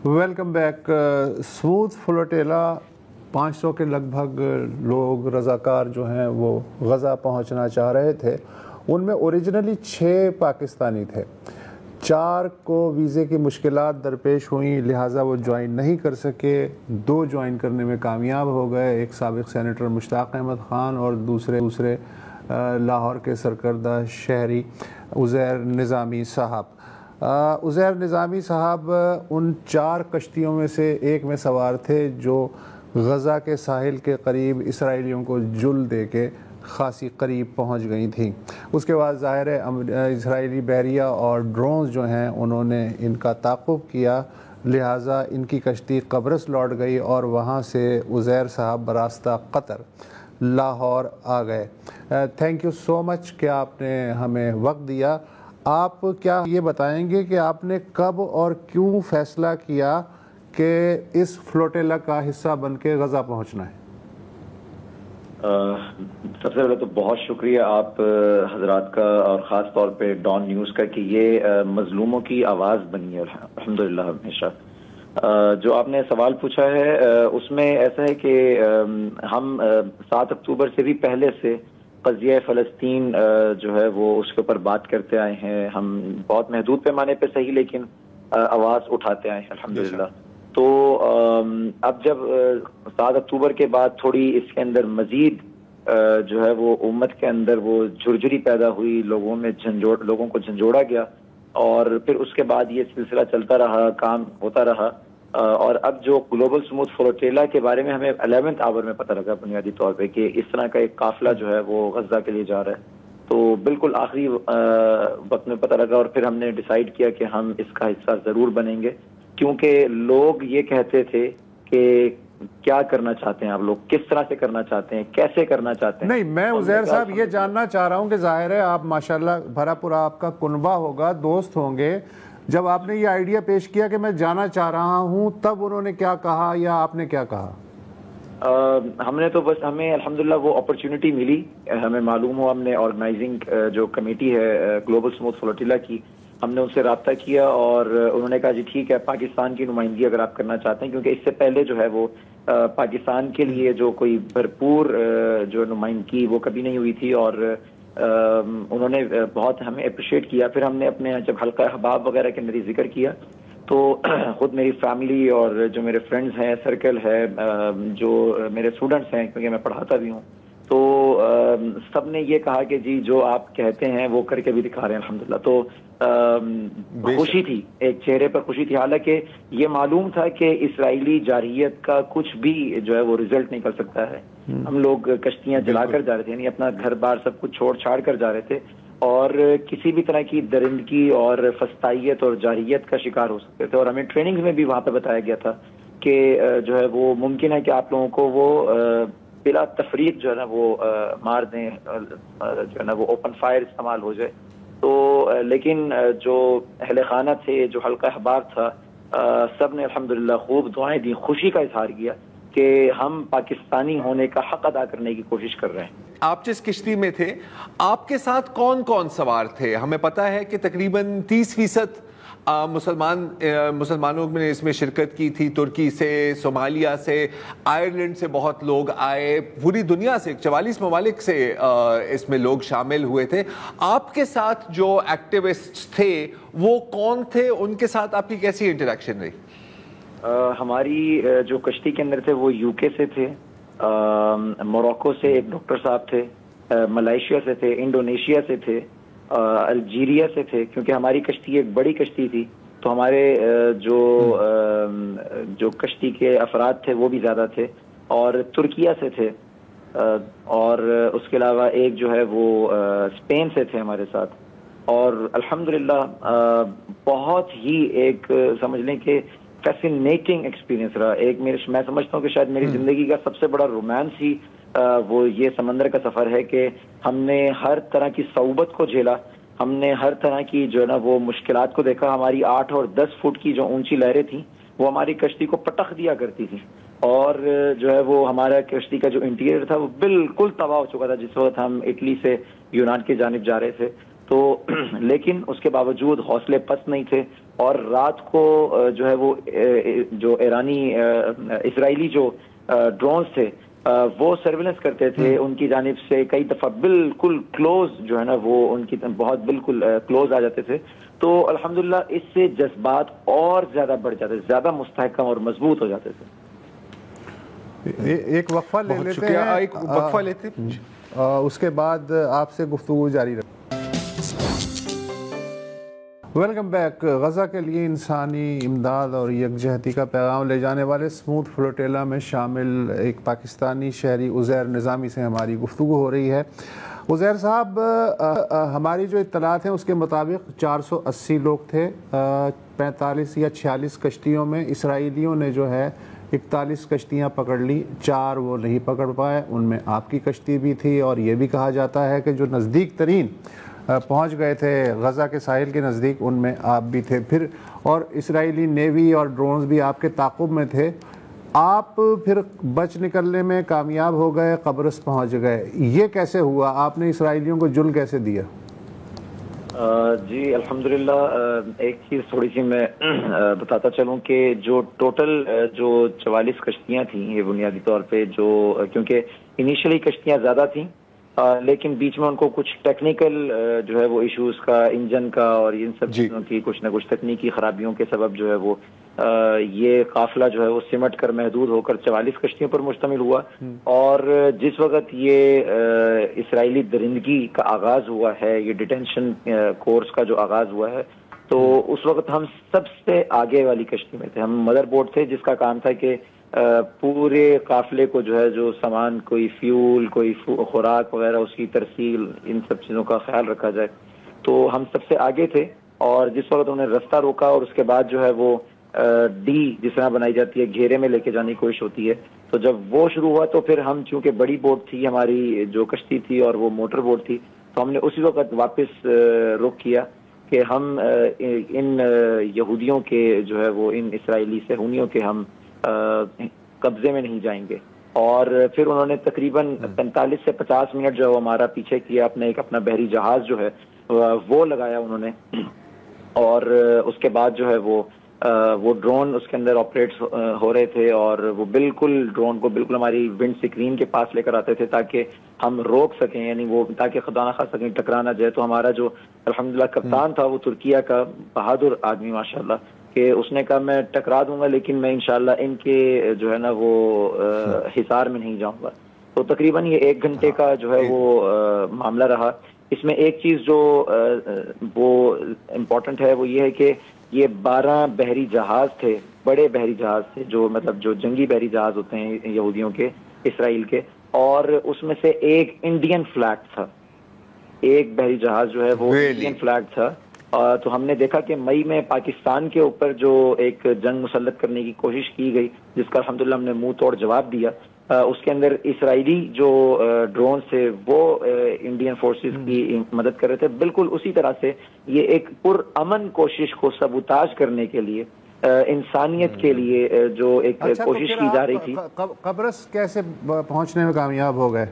Welcome back. Smooth flotilla 500 کے لگ بھگ لوگ رضاکار جو ہیں وہ غزہ پہنچنا چاہ رہے تھے. ان میں اوریجنلی 6 پاکستانی تھے. 4 کو ویزے کی مشکلات درپیش ہوئیں، لہٰذا وہ جوائن نہیں کر سکے. 2 جوائن کرنے میں کامیاب ہو گئے، ایک سابق سینیٹر مشتاق احمد خان اور دوسرے لاہور کے سرکردہ شہری عزیر نظامی صاحب. عزیر نظامی صاحب ان 4 کشتیوں میں سے ایک میں سوار تھے جو غزہ کے ساحل کے قریب اسرائیلیوں کو جل دے کے خاصی قریب پہنچ گئی تھیں. اس کے بعد ظاہر ہے اسرائیلی بحریہ اور ڈرونز جو ہیں انہوں نے ان کا تعاقب کیا، لہٰذا ان کی کشتی قبرص لوٹ گئی اور وہاں سے عزیر صاحب براستہ قطر لاہور آ گئے. تھینک یو سو مچ کہ آپ نے ہمیں وقت دیا. آپ کیا یہ بتائیں گے کہ آپ نے کب اور کیوں فیصلہ کیا کہ اس فلوٹیلا کا حصہ بن کے غزہ پہنچنا ہے؟ سب سے پہلے تو بہت شکریہ آپ حضرات کا اور خاص طور پہ ڈان نیوز کا کہ یہ مظلوموں کی آواز بنی ہے الحمدللہ ہمیشہ. جو آپ نے سوال پوچھا ہے اس میں ایسا ہے کہ ہم 7 اکتوبر سے بھی پہلے سے قضیہ فلسطین جو ہے وہ اس کے اوپر بات کرتے آئے ہیں. ہم بہت محدود پیمانے پہ صحیح لیکن آواز اٹھاتے آئے ہیں الحمدللہ. تو اب جب 7 اکتوبر کے بعد تھوڑی اس کے اندر مزید جو ہے وہ امت کے اندر وہ جھرجھری پیدا ہوئی، لوگوں کو جھنجھوڑا گیا اور پھر اس کے بعد یہ سلسلہ چلتا رہا، کام ہوتا رہا. اور اب جو گلوبل اسموتھ فلوٹیلا کے بارے میں ہمیں 11th آور میں پتہ لگا بنیادی طور پہ کہ اس طرح کا ایک قافلہ جو ہے وہ غزہ کے لیے جا رہا ہے. تو بالکل آخری وقت میں پتہ لگا اور پھر ہم نے ڈیسائیڈ کیا کہ ہم اس کا حصہ ضرور بنیں گے، کیونکہ لوگ یہ کہتے تھے کہ کیا کرنا چاہتے ہیں آپ لوگ، کس طرح سے کرنا چاہتے ہیں، کیسے کرنا چاہتے ہیں. نہیں، میں عزیر صاحب یہ جاننا چاہ رہا ہوں کہ ظاہر ہے آپ ماشاءاللہ بھرا پورا آپ کا کنبہ ہوگا، دوست ہوں گے. جب آپ نے یہ آئیڈیا پیش کیا کہ میں جانا چاہ رہا ہوں تب انہوں نے کیا کہا یا آپ نے کیا کہا؟ ہم نے تو بس ہمیں الحمدللہ وہ اپرچونٹی ملی، ہمیں معلوم ہوا، ہم نے آرگنائزنگ جو کمیٹی ہے گلوبل اسموتھ فلوٹیلا کی، ہم نے ان سے رابطہ کیا اور انہوں نے کہا جی ٹھیک ہے پاکستان کی نمائندگی اگر آپ کرنا چاہتے ہیں، کیونکہ اس سے پہلے جو ہے وہ پاکستان کے لیے جو کوئی بھرپور جو نمائندگی وہ کبھی نہیں ہوئی تھی اور انہوں نے بہت ہمیں اپریشیٹ کیا. پھر ہم نے اپنے جب حلقہ احباب وغیرہ کے اندر ذکر کیا تو خود میری فیملی اور جو میرے فرینڈز ہیں، سرکل ہے، جو میرے اسٹوڈنٹس ہیں کیونکہ میں پڑھاتا بھی ہوں، تو سب نے یہ کہا کہ جی جو آپ کہتے ہیں وہ کر کے بھی دکھا رہے ہیں الحمدللہ. تو خوشی تھی، ایک چہرے پر خوشی تھی، حالانکہ یہ معلوم تھا کہ اسرائیلی جارحیت کا کچھ بھی جو ہے وہ رزلٹ نکل سکتا ہے. ہم لوگ کشتیاں جلا کر جا رہے تھے، یعنی اپنا گھر بار سب کچھ چھوڑ چھاڑ کر جا رہے تھے اور کسی بھی طرح کی درندگی اور فسطائیت اور جارحیت کا شکار ہو سکتے تھے. اور ہمیں ٹریننگ میں بھی وہاں پہ بتایا گیا تھا کہ جو ہے وہ ممکن ہے کہ آپ لوگوں کو وہ بلا تفریق جو ہے نا وہ مار دیں، جو ہے نا وہ اوپن فائر استعمال ہو جائے. تو لیکن جو اہل خانہ تھے، جو حلقہ احباب تھا، سب نے الحمدللہ خوب دعائیں دی، خوشی کا اظہار کیا کہ ہم پاکستانی ہونے کا حق ادا کرنے کی کوشش کر رہے ہیں. آپ جس کشتی میں تھے آپ کے ساتھ کون کون سوار تھے؟ ہمیں پتہ ہے کہ تقریباً 30% مسلمانوں نے اس میں شرکت کی تھی. ترکی سے، صومالیہ سے، آئرلینڈ سے بہت لوگ آئے، پوری دنیا سے 44 ممالک سے اس میں لوگ شامل ہوئے تھے. آپ کے ساتھ جو ایکٹیوسٹ تھے وہ کون تھے؟ ان کے ساتھ آپ کی کیسی انٹریکشن رہی؟ ہماری جو کشتی کے اندر تھے وہ یو کے سے تھے، موروکو سے ایک ڈاکٹر صاحب تھے، ملائیشیا سے تھے، انڈونیشیا سے تھے، الجیریا سے تھے، کیونکہ ہماری کشتی ایک بڑی کشتی تھی تو ہمارے جو کشتی کے افراد تھے وہ بھی زیادہ تھے، اور ترکیہ سے تھے، اور اس کے علاوہ ایک جو ہے وہ اسپین سے تھے ہمارے ساتھ. اور الحمدللہ بہت ہی ایک سمجھ لیں کہ فیسینیٹنگ ایکسپیرینس رہا. میں سمجھتا ہوں کہ شاید میری زندگی کا سب سے بڑا رومانس ہی وہ یہ سمندر کا سفر ہے کہ ہم نے ہر طرح کی صعوبت کو جھیلا، ہم نے ہر طرح کی جو ہے نا وہ مشکلات کو دیکھا. ہماری 8 اور 10 فٹ کی جو اونچی لہریں تھیں وہ ہماری کشتی کو پٹخ دیا کرتی تھی، اور جو ہے وہ ہمارا کشتی کا جو انٹیریئر تھا وہ بالکل تباہ ہو چکا تھا جس وقت ہم اٹلی سے یونان کی جانب جا رہے تھے. تو لیکن اس کے باوجود حوصلے پست نہیں تھے اور رات کو جو ہے وہ جو اسرائیلی جو ڈرونز تھے وہ سرویلنس کرتے تھے ان کی جانب سے، کئی دفعہ بالکل کلوز جو ہے نا وہ ان کی بہت بالکل کلوز آ جاتے تھے. تو الحمدللہ اس سے جذبات اور زیادہ بڑھ جاتے تھے، زیادہ مستحکم اور مضبوط ہو جاتے تھے. ایک وقفہ لے لیتے ہیں، ایک وقفہ لیتے ہیں، اس کے بعد آپ سے گفتگو جاری رکھیں. Welcome back. غزہ کے لیے انسانی امداد اور یکجہتی کا پیغام لے جانے والے اسموتھ فلوٹیلا میں شامل ایک پاکستانی شہری عزیر نظامی سے ہماری گفتگو ہو رہی ہے. عزیر صاحب، ہماری جو اطلاعات ہیں اس کے مطابق 480 لوگ تھے، 45 یا 46 کشتیوں میں. اسرائیلیوں نے جو ہے 41 کشتیاں پکڑ لی، 4 وہ نہیں پکڑ پائے، ان میں آپ کی کشتی بھی تھی. اور یہ بھی کہا جاتا ہے کہ جو نزدیک ترین پہنچ گئے تھے غزہ کے ساحل کے نزدیک، ان میں آپ بھی تھے. پھر اور اسرائیلی نیوی اور ڈرونز بھی آپ کے تعاقب میں تھے. آپ پھر بچ نکلنے میں کامیاب ہو گئے، قبرص پہنچ گئے. یہ کیسے ہوا؟ آپ نے اسرائیلیوں کو جل کیسے دیا؟ جی الحمدللہ، ایک چیز تھوڑی سی میں بتاتا چلوں کہ جو ٹوٹل جو 44 کشتیاں تھیں، یہ بنیادی طور پہ جو کیونکہ انیشلی کشتیاں زیادہ تھیں لیکن بیچ میں ان کو کچھ ٹیکنیکل جو ہے وہ ایشوز کا، انجن کا اور ان سب چیزوں کی کچھ نہ کچھ تکنیکی خرابیوں کے سبب جو ہے وہ یہ قافلہ جو ہے وہ سمٹ کر محدود ہو کر 44 کشتیوں پر مشتمل ہوا. اور جس وقت یہ اسرائیلی درندگی کا آغاز ہوا ہے، یہ ڈیٹینشن کورس کا جو آغاز ہوا ہے، تو اس وقت ہم سب سے آگے والی کشتی میں تھے. ہم مدر بورڈ تھے جس کا کام تھا کہ پورے قافلے کو جو ہے جو سامان، کوئی فیول، کوئی خوراک وغیرہ، اس کی ترسیل، ان سب چیزوں کا خیال رکھا جائے. تو ہم سب سے آگے تھے اور جس وقت انہوں نے رستہ روکا اور اس کے بعد جو ہے وہ ڈی جس طرح بنائی جاتی ہے، گھیرے میں لے کے جانے کی کوشش ہوتی ہے، تو جب وہ شروع ہوا تو پھر ہم چونکہ بڑی بوٹ تھی ہماری جو کشتی تھی اور وہ موٹر بوٹ تھی، تو ہم نے اسی وقت واپس رخ کیا کہ ہم ان یہودیوں کے جو ہے وہ ان اسرائیلی صہیونیوں کے ہم قبضے میں نہیں جائیں گے. اور پھر انہوں نے تقریباً 45 سے 50 منٹ جو ہے وہ ہمارا پیچھے کیا، اپنا بحری جہاز جو ہے وہ لگایا انہوں نے. اور اس کے بعد جو ہے وہ ڈرون اس کے اندر آپریٹس ہو رہے تھے اور وہ بالکل ڈرون کو بالکل ہماری ونڈ سکرین کے پاس لے کر آتے تھے تاکہ ہم روک سکیں، یعنی وہ تاکہ خدا نہ خواستہ کہیں ٹکرا نہ جائے. تو ہمارا جو الحمدللہ کپتان تھا وہ ترکیہ کا بہادر آدمی ماشاءاللہ، کہ اس نے کہا میں ٹکرا دوں گا لیکن میں انشاءاللہ ان کے جو ہے نا وہ حصار میں نہیں جاؤں گا. تو تقریباً یہ 1 گھنٹے کا جو ہے وہ معاملہ رہا. اس میں ایک چیز جو وہ امپورٹنٹ ہے وہ یہ ہے کہ یہ 12 بحری جہاز تھے، بڑے بحری جہاز تھے، جو مطلب جو جنگی بحری جہاز ہوتے ہیں یہودیوں کے، اسرائیل کے، اور اس میں سے ایک انڈین فلیگ تھا. ایک بحری جہاز جو ہے وہ انڈین فلیگ تھا. تو ہم نے دیکھا کہ مئی میں پاکستان کے اوپر جو ایک جنگ مسلط کرنے کی کوشش کی گئی، جس کا الحمدللہ ہم نے منہ توڑ جواب دیا، اس کے اندر اسرائیلی جو ڈرونز تھے وہ انڈین فورسز کی مدد کر رہے تھے. بالکل اسی طرح سے یہ ایک پرامن کوشش کو سبوتاج کرنے کے لیے، انسانیت کے لیے جو ایک کوشش کی جا رہی تھی. قبرص کیسے پہنچنے میں کامیاب ہو گئے؟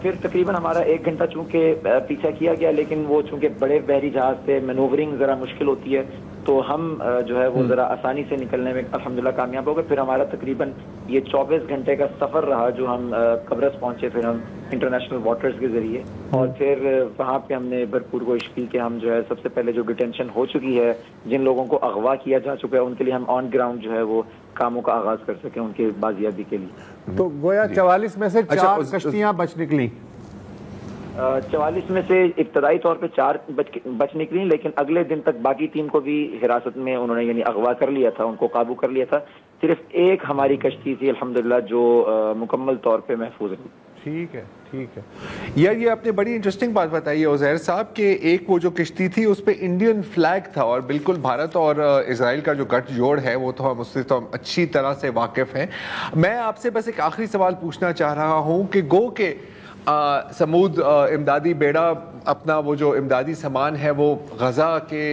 پھر تقریباً ہمارا 1 گھنٹہ چونکہ پیچھا کیا گیا، لیکن وہ چونکہ بڑے بحری جہاز سے مینوورنگ ذرا مشکل ہوتی ہے، تو ہم جو ہے وہ ذرا آسانی سے نکلنے میں الحمدللہ کامیاب ہو گئے. پھر ہمارا تقریباً یہ 24 گھنٹے کا سفر رہا جو ہم قبرص پہنچے پھر ہم انٹرنیشنل واٹرز کے ذریعے. اور پھر وہاں پہ ہم نے بھرپور کوشش کی کہ ہم جو ہے سب سے پہلے جو ڈیٹینشن ہو چکی ہے، جن لوگوں کو اغوا کیا جا چکا ہے، ان کے لیے ہم آن گراؤنڈ جو ہے وہ کاموں کا آغاز کر سکیں ان کی بازیابی کے لیے. تو گویا 44 میں سے 4 کشتیاں بچ نکلی. 44 میں سے ابتدائی طور پہ 4 بچ نکلی، لیکن اگلے دن تک باقی 3 کو بھی حراست میں انہوں نے یعنی اغوا کر لیا تھا، ان کو قابو کر لیا تھا. صرف ایک ہماری کشتی تھی الحمدللہ جو مکمل طور پہ محفوظ رہی. ٹھیک ہے، ٹھیک ہے. یار یہ آپ نے بڑی انٹرسٹنگ بات بتائی ہے عزیر صاحب کہ ایک وہ جو کشتی تھی اس پہ انڈین فلیگ تھا، اور بالکل بھارت اور اسرائیل کا جو گٹھ جوڑ ہے وہ تو ہم اس سے تو ہم اچھی طرح سے واقف ہیں. میں آپ سے بس ایک آخری سوال پوچھنا چاہ رہا ہوں کہ گو کہ سمود امدادی بیڑا اپنا وہ جو امدادی سامان ہے وہ غزہ کے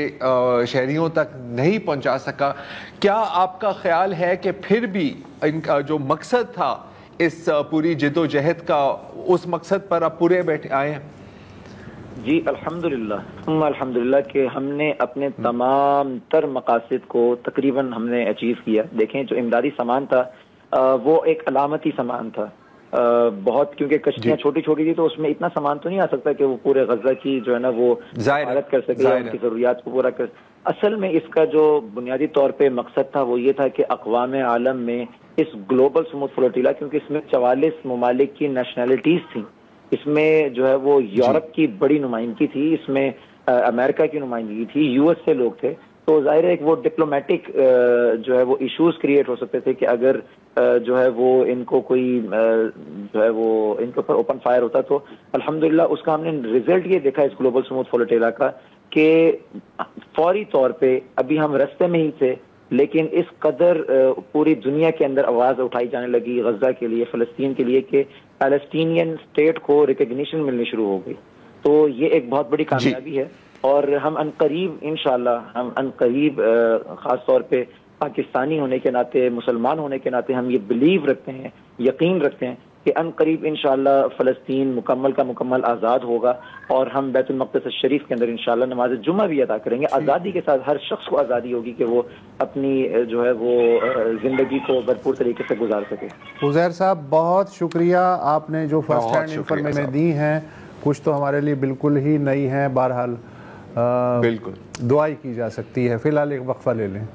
شہریوں تک نہیں پہنچا سکا، کیا آپ کا خیال ہے کہ پھر بھی ان کا جو مقصد تھا اس پوری جد و جہد کا، اس مقصد پر اب پورے بیٹھے آئے ہیں؟ جی الحمدللہ کہ ہم نے اپنے تمام تر مقاصد کو تقریباً ہم نے اچیو کیا. دیکھیں جو امدادی سامان تھا وہ ایک علامتی سامان تھا بہت, کیونکہ کشتیاں چھوٹی چھوٹی تھی تو اس میں اتنا سامان تو نہیں آ سکتا کہ وہ پورے غزہ کی جو ہے نا وہ حفاظت کر سکے, ان کی ضروریات کو پورا کر. اصل میں اس کا جو بنیادی طور پہ مقصد تھا وہ یہ تھا کہ اقوام عالم میں اس گلوبل سموتھ فلوٹیلا, کیونکہ اس میں 44 ممالک کی نیشنلٹیز تھیں, اس میں جو ہے وہ یورپ کی بڑی نمائندگی تھی, اس میں امریکہ کی نمائندگی تھی, یو ایس سے لوگ تھے, تو ظاہر ہے کہ وہ ڈپلومیٹک جو ہے وہ ایشوز کریٹ ہو سکتے تھے کہ اگر جو ہے وہ ان کو کوئی جو ہے وہ ان کے اوپر اوپن فائر ہوتا. تو الحمدللہ اس کا ہم نے رزلٹ یہ دیکھا اس گلوبل سموتھ فلوٹیلا کا کہ فوری طور پہ ابھی ہم رستے میں ہی تھے, لیکن اس قدر پوری دنیا کے اندر آواز اٹھائی جانے لگی غزہ کے لیے, فلسطین کے لیے, کہ پیلسٹینین اسٹیٹ کو ریکگنیشن ملنی شروع ہو گئی. تو یہ ایک بہت بڑی کامیابی ہے, اور ہم عنقریب انشاءاللہ ہم عنقریب خاص طور پہ پاکستانی ہونے کے ناطے, مسلمان ہونے کے ناطے ہم یہ بلیو رکھتے ہیں, یقین رکھتے ہیں کہ عنقریب انشاءاللہ فلسطین مکمل کا مکمل آزاد ہوگا, اور ہم بیت المقدس الشریف کے اندر انشاءاللہ نماز جمعہ بھی ادا کریں گے. آزادی کے ساتھ ہر شخص کو آزادی ہوگی کہ وہ اپنی جو ہے وہ زندگی کو بھرپور طریقے سے گزار سکے. عزیر صاحب بہت شکریہ, آپ نے جو فرسٹ ہینڈ انفارمیشن دی ہیں کچھ تو ہمارے لیے بالکل ہی نئی ہیں. بہرحال بالکل دعائی کی جا سکتی ہے. فی الحال ایک وقفہ لے لیں.